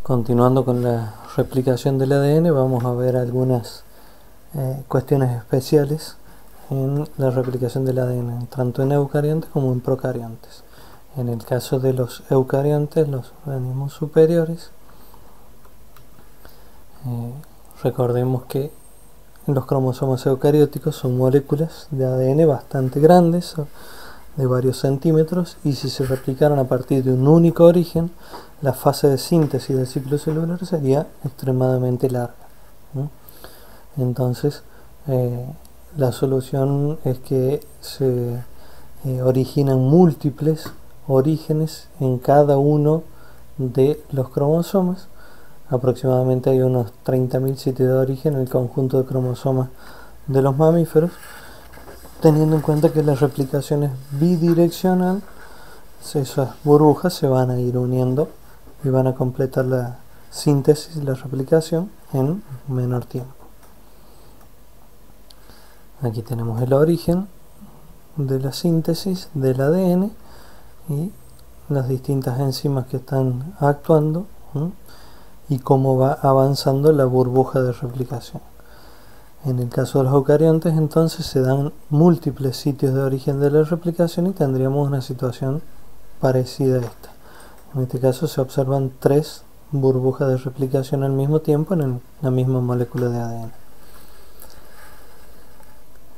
Continuando con la replicación del ADN, vamos a ver algunas cuestiones especiales en la replicación del ADN, tanto en eucariontes como en procariontes. En el caso de los eucariontes, los organismos superiores, recordemos que los cromosomas eucarióticos son moléculas de ADN bastante grandes, de varios centímetros, y si se replicaran a partir de un único origen, la fase de síntesis del ciclo celular sería extremadamente larga. Entonces, la solución es que se originan múltiples orígenes en cada uno de los cromosomas. Aproximadamente hay unos 30.000 sitios de origen en el conjunto de cromosomas de los mamíferos, teniendo en cuenta que la replicación es bidireccional. Esas burbujas se van a ir uniendo y van a completar la síntesis y la replicación en menor tiempo. Aquí tenemos el origen de la síntesis del ADN y las distintas enzimas que están actuando, y cómo va avanzando la burbuja de replicación. En el caso de los eucariontes, entonces, se dan múltiples sitios de origen de la replicación y tendríamos una situación parecida a esta. En este caso se observan 3 burbujas de replicación al mismo tiempo en la misma molécula de ADN.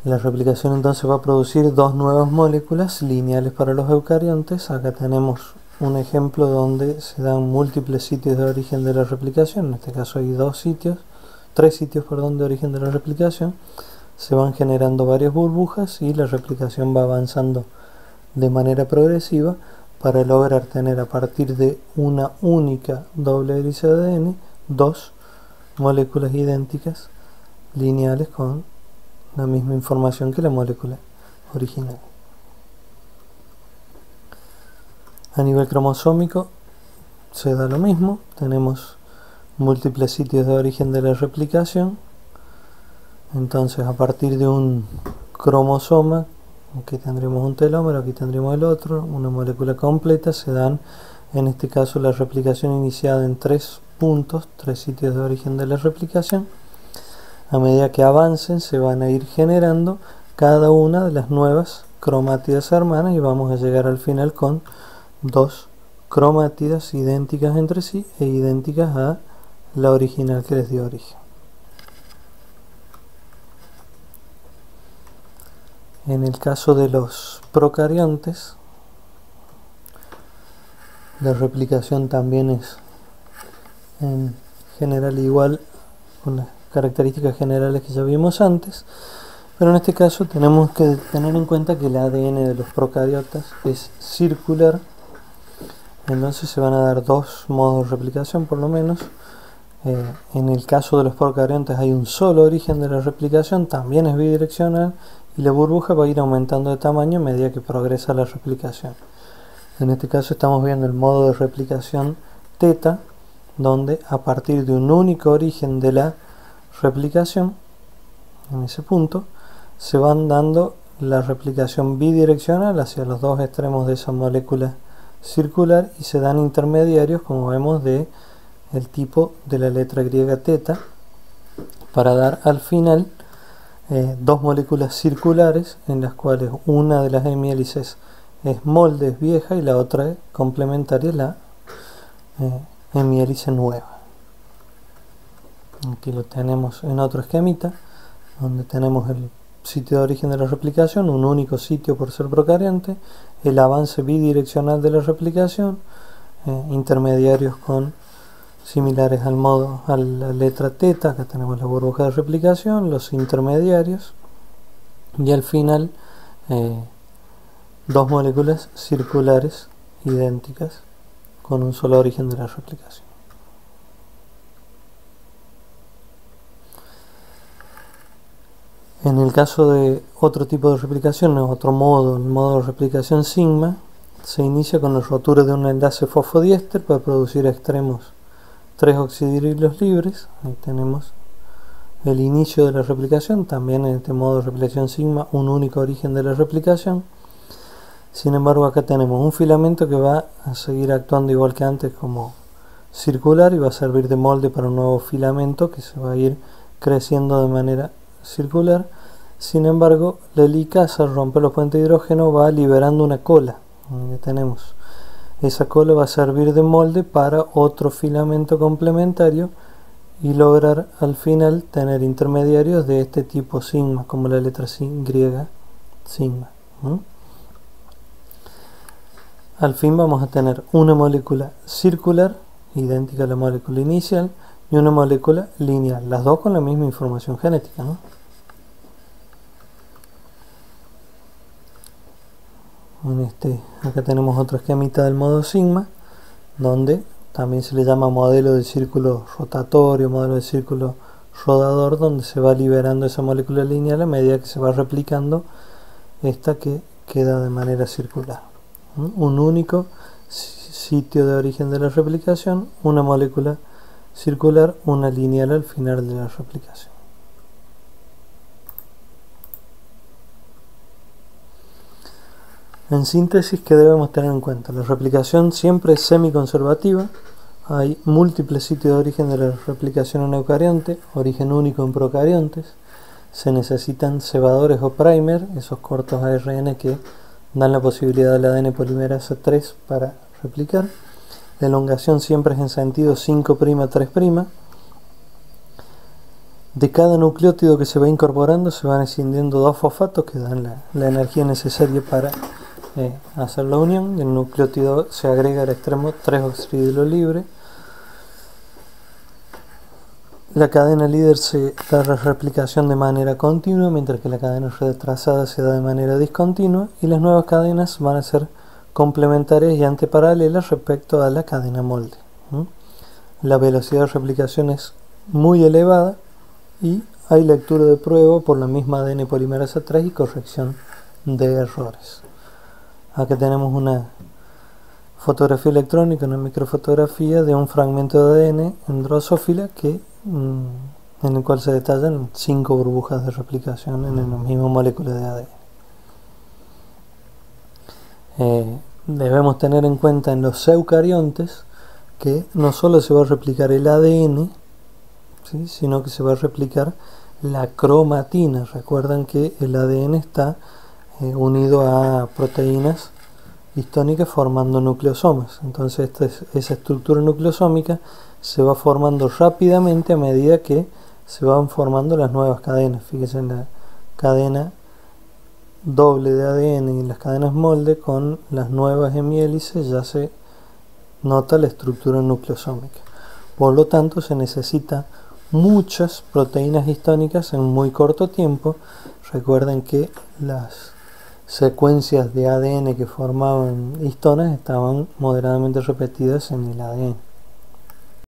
La replicación entonces va a producir 2 nuevas moléculas lineales para los eucariontes. Acá tenemos un ejemplo donde se dan múltiples sitios de origen de la replicación. En este caso hay 3 sitios de origen de la replicación. Se van generando varias burbujas y la replicación va avanzando de manera progresiva para lograr tener, a partir de una única doble hélice de ADN, 2 moléculas idénticas lineales con la misma información que la molécula original. A nivel cromosómico se da lo mismo, tenemos múltiples sitios de origen de la replicación. Entonces, a partir de un cromosoma, aquí tendremos un telómero, aquí tendremos el otro, una molécula completa, se dan, en este caso, la replicación iniciada en 3 puntos, 3 sitios de origen de la replicación. A medida que avancen, se van a ir generando cada una de las nuevas cromátidas hermanas y vamos a llegar al final con 2 cromátidas idénticas entre sí e idénticas a la original que les dio origen. En el caso de los procariontes, la replicación también es en general igual, con las características generales que ya vimos antes, pero en este caso tenemos que tener en cuenta que el ADN de los procariotas es circular. Entonces se van a dar 2 modos de replicación por lo menos. En el caso de los procariontes hay un solo origen de la replicación, también es bidireccional, y la burbuja va a ir aumentando de tamaño a medida que progresa la replicación. En este caso estamos viendo el modo de replicación teta, donde a partir de un único origen de la replicación, en ese punto, se van dando la replicación bidireccional hacia los 2 extremos de esa molécula circular y se dan intermediarios, como vemos, de el tipo de la letra griega teta, para dar al final 2 moléculas circulares, en las cuales una de las hemiélices es molde, es vieja, y la otra es complementaria, la hemiélice nueva. Aquí lo tenemos en otro esquemita, donde tenemos el sitio de origen de la replicación, un único sitio por ser procarionte, el avance bidireccional de la replicación, intermediarios similares al modo a la letra teta. Acá tenemos la burbuja de replicación, los intermediarios, y al final 2 moléculas circulares idénticas con un solo origen de la replicación. En el caso de otro tipo de replicación, otro modo, el modo de replicación sigma, se inicia con la rotura de un enlace fosfodiéster para producir extremos 3 oxidrilos libres. Ahí tenemos el inicio de la replicación, también en este modo de replicación sigma, un único origen de la replicación. Sin embargo, acá tenemos un filamento que va a seguir actuando igual que antes como circular y va a servir de molde para un nuevo filamento que se va a ir creciendo de manera circular. Sin embargo, la helicasa al romper los puentes de hidrógeno va liberando una cola. Que tenemos. Esa cola va a servir de molde para otro filamento complementario y lograr al final tener intermediarios de este tipo sigma, como la letra griega sigma. Al fin vamos a tener una molécula circular, idéntica a la molécula inicial, y una molécula lineal, las dos con la misma información genética, ¿no? Acá tenemos otro esquemita del modo sigma, donde también se le llama modelo de círculo rotatorio, modelo de círculo rodador, donde se va liberando esa molécula lineal a medida que se va replicando esta que queda de manera circular. Un único sitio de origen de la replicación, una molécula circular, una lineal al final de la replicación. En síntesis, ¿qué debemos tener en cuenta? La replicación siempre es semiconservativa. Hay múltiples sitios de origen de la replicación en eucarionte, origen único en procariontes. Se necesitan cebadores o primer, esos cortos ARN que dan la posibilidad del ADN polimerasa 3 para replicar. La elongación siempre es en sentido 5', 3'. De cada nucleótido que se va incorporando se van escindiendo dos fosfatos que dan la energía necesaria para hacer la unión. El nucleótido se agrega al extremo 3-oxidilo libre. La cadena líder se da la replicación de manera continua, mientras que la cadena retrasada se da de manera discontinua, y las nuevas cadenas van a ser complementarias y antiparalelas respecto a la cadena molde. La velocidad de replicación es muy elevada y hay lectura de prueba por la misma ADN polimerasa 3 y corrección de errores. Acá tenemos una fotografía electrónica, una microfotografía de un fragmento de ADN en drosófila en el cual se detallan 5 burbujas de replicación en la misma molécula de ADN. Debemos tener en cuenta en los eucariontes que no solo se va a replicar el ADN, ¿sí?, sino que se va a replicar la cromatina. Recuerdan que el ADN está unido a proteínas histónicas formando nucleosomas. Entonces esa estructura nucleosómica se va formando rápidamente a medida que se van formando las nuevas cadenas. Fíjense en la cadena doble de ADN y las cadenas molde con las nuevas hemiélices ya se nota la estructura nucleosómica. Por lo tanto, se necesita muchas proteínas histónicas en muy corto tiempo. Recuerden que las secuencias de ADN que formaban histonas estaban moderadamente repetidas en el ADN.